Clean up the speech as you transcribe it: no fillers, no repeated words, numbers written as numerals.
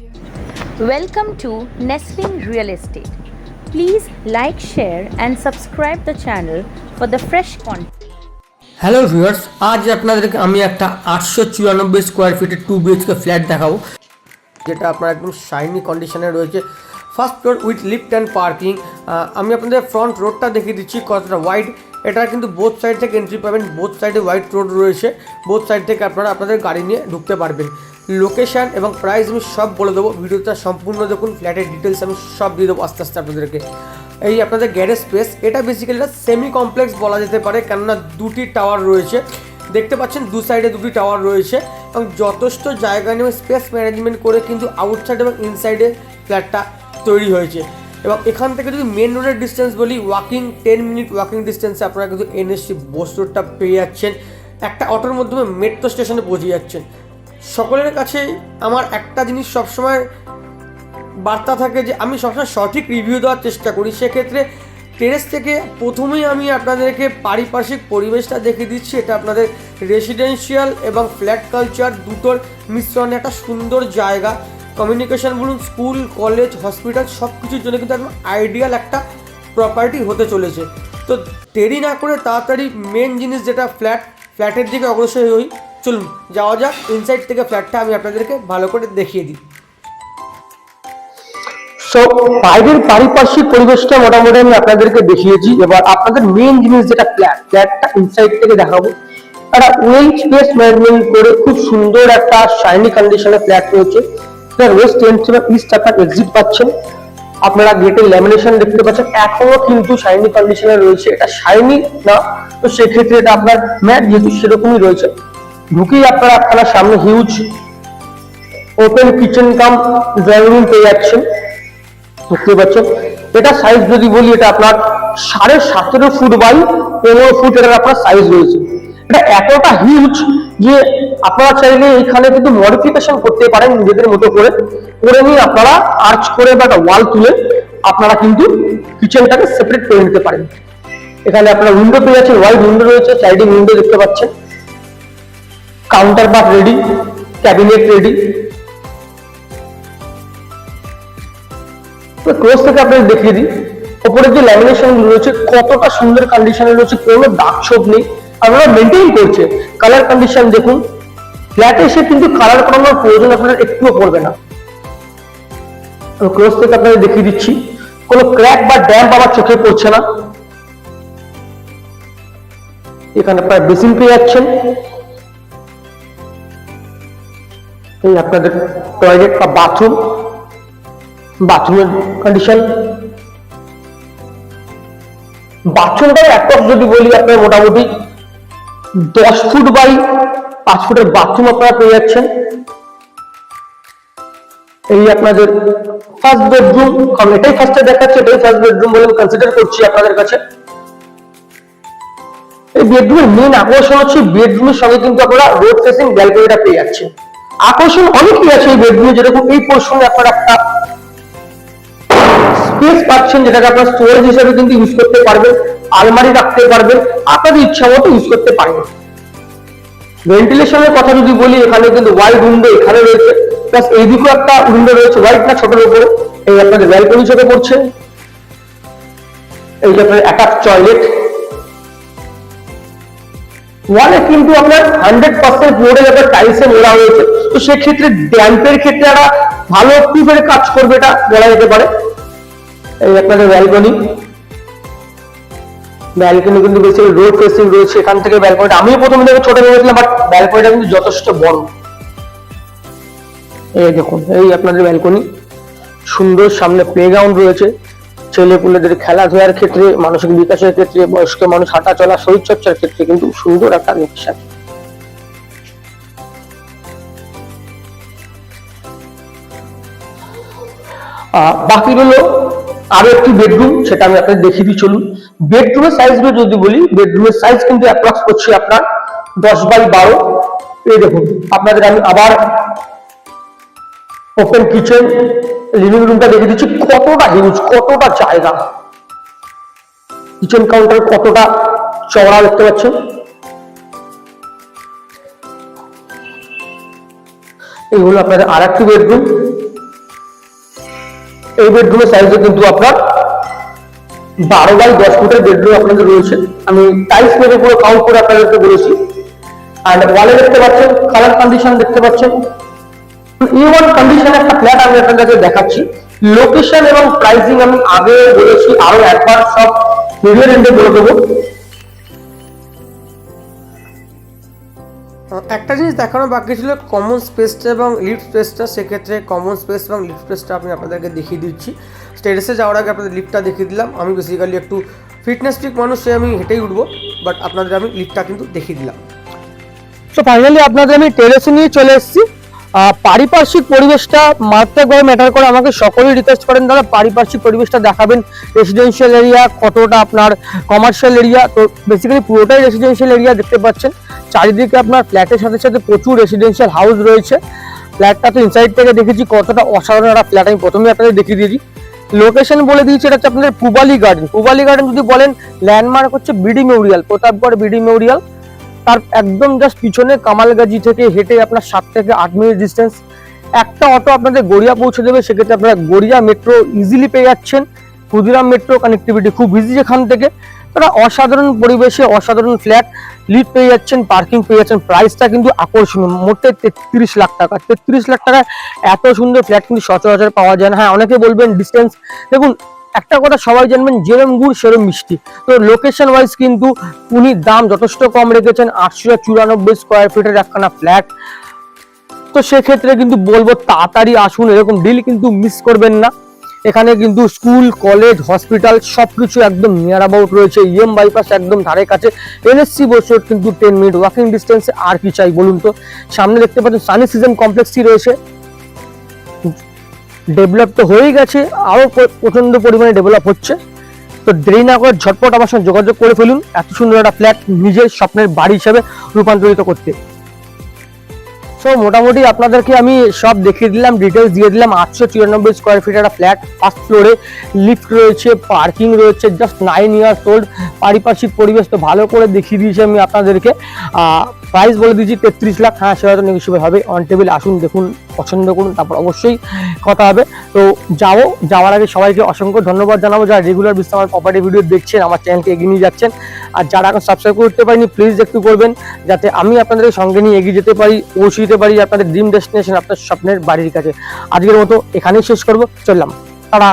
Welcome to Nestling Real Estate. Please like, share, and subscribe the channel for the fresh content. Hello viewers, আজ আপনাদেরকে আমি একটা 894 square ফিটের 2 BHK flat দেখাবো, যেটা আপনার একদম শাইনি কন্ডিশনে রয়েছে। First floor with lift and parking. আমি আপনাদের ফ্রন্ট রোডটা দেখিয়ে দিচ্ছি কতটা ওয়াইড। এটা কিন্তু বোথ সাইড থেকে এন্ট্রি পাবেন, বোথ সাইডে ওয়াইড রোড রয়েছে, বোথ সাইড থেকে আপনারা আপনাদের গাড়ি নিয়ে ঢুকতে পারবেন। লোকেশান এবং প্রাইস আমি সব বলে দেবো, ভিডিওটা সম্পূর্ণ দেখুন, ফ্ল্যাটের ডিটেলস আমি সব দিয়ে দেবো আস্তে আস্তে আপনাদেরকে। এই আপনাদের গ্যারেজ স্পেস, এটা বেসিক্যালি একটা সেমি কমপ্লেক্স বলা যেতে পারে, কেননা দুটি টাওয়ার রয়েছে, দেখতে পাচ্ছেন দু সাইডে দুটি টাওয়ার রয়েছে এবং যথেষ্ট জায়গা নিয়ে স্পেস ম্যানেজমেন্ট করে কিন্তু আউটসাইড এবং ইনসাইডে ফ্ল্যাটটা তৈরি হয়েছে। এবং এখান থেকে যদি মেন রোডের ডিস্টেন্স বলি, 10 মিনিট ওয়াকিং ডিস্টেন্সে আপনারা কিন্তু এনএসসি বোস রোডটা পেয়ে যাচ্ছেন, একটা অটোর মাধ্যমে মেট্রো স্টেশনে পৌঁছে যাচ্ছেন। সকলের কাছে আমার একটা জিনিস সবসময় বার্তা থাকে যে আমি সবসময় সঠিক রিভিউ দেওয়ার চেষ্টা করি। সেক্ষেত্রে টেরেস থেকে প্রথমেই আমি আপনাদেরকে পারিপার্শ্বিক পরিবেশটা দেখিয়ে দিচ্ছি। এটা আপনাদের রেসিডেন্সিয়াল এবং ফ্ল্যাট কালচার দুটোর মিশ্রণে একটা সুন্দর জায়গা। কমিউনিকেশন বলুন, স্কুল, কলেজ, হসপিটাল সব কিছুর জন্য কিন্তু একদম আইডিয়াল একটা প্রপার্টি হতে চলেছে। তো দেরি না করে তাড়াতাড়ি মেন জিনিস যেটা ফ্ল্যাটের দিকে অগ্রসর হই। চলুন যাওয়া যাক, ইনসাইড থেকে ফ্ল্যাটটা আমি আপনাদেরকে ভালো করে দেখিয়ে দিই। সো বাইরের পারিপার্শ্বিক পরিবেশটা মোটামুটি আমি আপনাদেরকে দেখিয়েছি। এবার আপনাদের মেন জিনিস যেটা ফ্ল্যাটটা ইনসাইড থেকে দেখাবো। একটা ওয়েল স্পেস ম্যানেজমেন্ট করে খুব সুন্দর একটা শাইনি কন্ডিশনে ফ্ল্যাট রয়েছে। ওয়েস্ট এন্ড থেকে ইস্ট আপনার এক্সিট পাচ্ছেন, আপনারা গেটের ল্যামিনেশন দেখতে পাচ্ছেন, এখনো কিন্তু শাইনি কন্ডিশনে রয়েছে। এটা শাইনি না, তো সেক্ষেত্রে এটা আপনার ম্যাট যেহেতু সেরকমই রয়েছে। ঢুকেই আপনারা আপনার সামনে হিউজ ওপেন কিচেন কাম ড্রয়িং রুম পেয়ে যাচ্ছেন, দেখতে পাচ্ছেন। এটা সাইজ যদি বলি, এটা আপনার 17.5 ফুট বাই 15 ফুট এটার আপনার সাইজ রয়েছে। এটা এতটা হিউজ যে আপনারা চাইলে এখানে কিন্তু মডিফিকেশন করতে পারেন নিজেদের মতো করে নিয়ে আপনারা আর্চ করে বা একটা ওয়াল তুলে আপনারা কিন্তু কিচেনটাকে সেপারেট করে নিতে পারেন। এখানে আপনারা উইন্ডো পেয়ে যাচ্ছেন, ওয়াইড উইন্ডো রয়েছে, স্লাইডিং উইন্ডো দেখতে পাচ্ছেন, counter part ready, cabinet ready. Close থেকে আপনাদের দেখিয়ে দিই, ওপরে যে ল্যামিনেশন রয়েছে কতটা সুন্দর কন্ডিশনে রয়েছে, কোনো দাগ ছোপ নেই, আপনারা মেনটেন করছে। কালার কন্ডিশন দেখুন, ফ্ল্যাটে এসে কিন্তু কালার করানোর প্রয়োজন আপনাদের একটুও পড়বে না। ক্লোজ থেকে আপনাদের দেখিয়ে দিচ্ছি, কোনো ক্র্যাক বা ড্যাম্প আমার চোখে পড়ছে না। এখানে আপনারা বেসিন পেয়ে যাচ্ছেন, এই আপনাদের টয়লেট বা বাথরুমের কন্ডিশন। বাথরুমটার অ্যাপ্রক্স যদি বলি, আপনার মোটামুটি 10 ফুট বাই 5 ফুটের বাথরুম আপনারা পেয়ে যাচ্ছেন। এই আপনাদের ফার্স্ট বেডরুম, কারণ এটাই ফার্স্টে দেখাচ্ছে, এটাই ফার্স্ট বেডরুম বলে কনসিডার করছি আপনাদের কাছে। এই বেডরুমের মেন আকর্ষণ হচ্ছে বেডরুমের সঙ্গে কিন্তু আপনারা রোড ফেসিং ব্যালকনিটা পেয়ে যাচ্ছেন। আকর্ষণ অনেকই আছে এই বেডরুমে, যেরকম এই পোর্শনে আপনারা একটা স্পেস পাচ্ছেন, যেটাকে আপনার স্টোরেজ হিসেবে কিন্তু ইউজ করতে পারবেন, আলমারি রাখতে পারবেন, আপনাদের ইচ্ছা মতো ইউজ করতে পারবেন। ভেন্টিলেশনের কথা যদি বলি, এখানে কিন্তু ওয়াইড উইন্ডো এখানে রয়েছে, প্লাস এইদিকেও একটা উইন্ডো রয়েছে, ওয়াইড না ছোটের উপরে। এই আপনাদের ব্যালকনি চোখে পড়ছে, এই যে আপনার অ্যাটাচ টয়লেট। ওয়ালে কিন্তু আপনার 100% বোর্ডের ব্যাপার টাইলসে মোড়া হয়েছে, তো সেক্ষেত্রে ড্যাম্পের ক্ষেত্রে একটা ভালো প্রুফের কাজ করবে, এটা বলা যেতে পারে। এই আপনাদের ব্যালকনি কিন্তু বেশি রোড ফেসিং রয়েছে। এখান থেকে ব্যালকনিটা আমিও প্রথমে দেখে ছোট ভেবেছিলাম, বাট ব্যালকনিটা কিন্তু যথেষ্ট বড়। এই দেখুন, এই আপনাদের ব্যালকনি সুন্দর, সামনে প্লেগ্রাউন্ড রয়েছে, ছেলেপুলেদের খেলাধুলার ক্ষেত্রে, মানসিক বিকাশের ক্ষেত্রে, বয়স্ক মানুষ হাঁটা চলা শরীরচর্চার ক্ষেত্রে কিন্তু সুন্দর একটা লোকেশন। বাকি হলো আরো একটি বেডরুম, সেটা আমি আপনাদের দেখিয়ে দিই। চলুন বেডরুমের সাইজ যদি বলি, বেডরুমের সাইজ কিন্তু অ্যাপ্রক্স করছি আপনার 10 বাই 12। এই দেখুন, আপনাদের আমি আবার ওপেন কিচেন, লিভিং রুমটা দেখিয়ে দিচ্ছি, কতটা হিউজ, কতটা জায়গা, কিচেন কাউন্টার কতটা চওড়া দেখতে পাচ্ছেন। এই হলো আপনাদের আর একটি বেডরুম, এই বেডরুমের সাইজে কিন্তু আপনার 12 বাই 10 ফুটের বেডরুম আপনাদের রয়েছে। আমি টাইলস মেরে পুরো কাউন্ট করে আপনাদেরকে বলেছি। আর ওয়ালে দেখতে পাচ্ছেন, কালার কন্ডিশন দেখতে পাচ্ছেন, E1 কন্ডিশনের একটা ফ্ল্যাট আমি আপনাদেরকে দেখাচ্ছি। লোকেশন এবং প্রাইসিং আমি আগে বলেছি, আরো একবার সব ভিডিওর এন্ডে বলে দেবো। একটা জিনিস দেখানো বাকি ছিল, কমন স্পেসটা এবং লিফট স্পেসটা। সেক্ষেত্রে কমন স্পেস এবং লিফট স্পেসটা আমি আপনাদেরকে দেখিয়ে দিচ্ছি। স্টেয়ারকেসে যাওয়ার আগে আপনাদের লিফটটা দেখিয়ে দিলাম। আমি বেসিক্যালি একটু ফিটনেস ফ্রিক মানুষ, সে আমি হেঁটেই উঠবো, বাট আপনাদের আমি লিফটটা কিন্তু দেখিয়ে দিলাম। তো ফাইনালি আপনাদের আমি টেরেসে নিয়ে চলে এসেছি। পারিপার্শ্বিক পরিবেশটা মারাত্মকভাবে ম্যাটার করে। আমাকে সকলেই রিকোয়েস্ট করেন দাদা পারিপার্শ্বিক পরিবেশটা দেখাবেন, রেসিডেন্সিয়াল এরিয়া কতটা, আপনার কমার্শিয়াল এরিয়া। তো বেসিক্যালি পুরোটাই রেসিডেন্সিয়াল এরিয়া দেখতে পাচ্ছেন। চারিদিকে আপনার ফ্ল্যাটের সাথে সাথে প্রচুর রেসিডেন্সিয়াল হাউস রয়েছে। ফ্ল্যাটটা তো ইনসাইড থেকে দেখেছি কতটা অসাধারণ একটা ফ্ল্যাট, আমি প্রথমেই আপনাদের দেখিয়ে দিয়েছি। লোকেশন বলে দিয়েছি, এটা হচ্ছে আপনাদের পূবালী গার্ডেন। পূবালী গার্ডেন যদি বলেন, ল্যান্ডমার্ক হচ্ছে BD Memorial, Pratapgarh BD Memorial. তার একদম জাস্ট পিছনে কামালগাজি থেকে হেঁটে আপনার 7 থেকে 8 মিনিট ডিস্টেন্স। একটা অটো আপনাদের গড়িয়া পৌঁছে দেবে, সেক্ষেত্রে আপনারা গড়িয়া মেট্রো ইজিলি পেয়ে যাচ্ছেন। ক্ষুদিরাম মেট্রো কানেক্টিভিটি খুব ইজি এখান থেকে। তারা অসাধারণ পরিবেশে অসাধারণ ফ্ল্যাট, লিফট পেয়ে যাচ্ছেন, পার্কিং পেয়ে যাচ্ছেন। প্রাইসটা কিন্তু আকর্ষণীয়, মোটে 33 লাখ টাকা। 33 লাখ টাকায় এত সুন্দর ফ্ল্যাট কিন্তু সচরাচর পাওয়া যায় না। হ্যাঁ, অনেকে বলবেন ডিস্টেন্স, দেখুন একটা কথা সবাই জানবেন, যেরম গুড় সেরম মিষ্টি। তো লোকেশন ওয়াইজ কিন্তু উনি দাম যথেষ্ট কম রেখেছেন। 894 স্কোয়ার ফিটের একখানা ফ্ল্যাট। তো সেক্ষেত্রে কিন্তু বলবো তাড়াতাড়ি আসুন, এরকম ডিল কিন্তু মিস করবেন না। এখানে কিন্তু স্কুল, কলেজ, হসপিটাল সবকিছু একদম নিয়ার অ্যাবাউট রয়েছে। ইএম বাইপাস একদম ধারে কাছে, এনএসসি বস রোড কিন্তু 10 মিনিট ওয়াকিং ডিস্টেন্সে। আর কি চাই বলুন তো। সামনে দেখতে পাচ্ছেন সানি সিজন কমপ্লেক্সটি রয়েছে। ডেভেলপ তো হয়েই গেছে, আরো প্রচন্ড পরিমাণে ডেভেলপ হচ্ছে। তো দেরি না করে ঝটপট আমার সঙ্গে যোগাযোগ করে ফেলুন, এত সুন্দর একটা ফ্ল্যাট নিজের স্বপ্নের বাড়ি হিসেবে রূপান্তরিত করতে। সো মোটামুটি আপনাদেরকে আমি সব দেখিয়ে দিলাম, ডিটেলস দিয়ে দিলাম। 894 স্কোয়ার ফিট একটা ফ্ল্যাট, ফার্স্ট ফ্লোরে লিফট রয়েছে, পার্কিং রয়েছে, জাস্ট 9 ইয়ার্স ওল্ড। পারিপার্শ্বিক পরিবেশ তো ভালো করে দেখিয়ে দিয়েছি আমি আপনাদেরকে। প্রাইস বলে দিয়েছি 33 লাখ। হ্যাঁ, সেটা তো নেগোশিয়েবল হবে। অন টেবিল আসুন, দেখুন, পছন্দ করুন, তারপর অবশ্যই কথা হবে। তো যাওয়ার আগে সবাইকে অসংখ্য ধন্যবাদ জানাবো যারা রেগুলার বিস্তার আমার প্রপার্টি ভিডিও দেখছেন, আমার চ্যানেলকে এগিয়ে নিয়ে যাচ্ছেন। আর যারা এখন সাবস্ক্রাইব করতে পারিনি, প্লিজ একটু করবেন, যাতে আমি আপনাদের সঙ্গে নিয়ে এগিয়ে যেতে পারি, পৌঁছে দিতে পারি আপনাদের ড্রিম ডেস্টিনেশন, আপনার স্বপ্নের বাড়ির কাছে। আজকের মতো এখানেই শেষ করবো, চললাম, টাটা।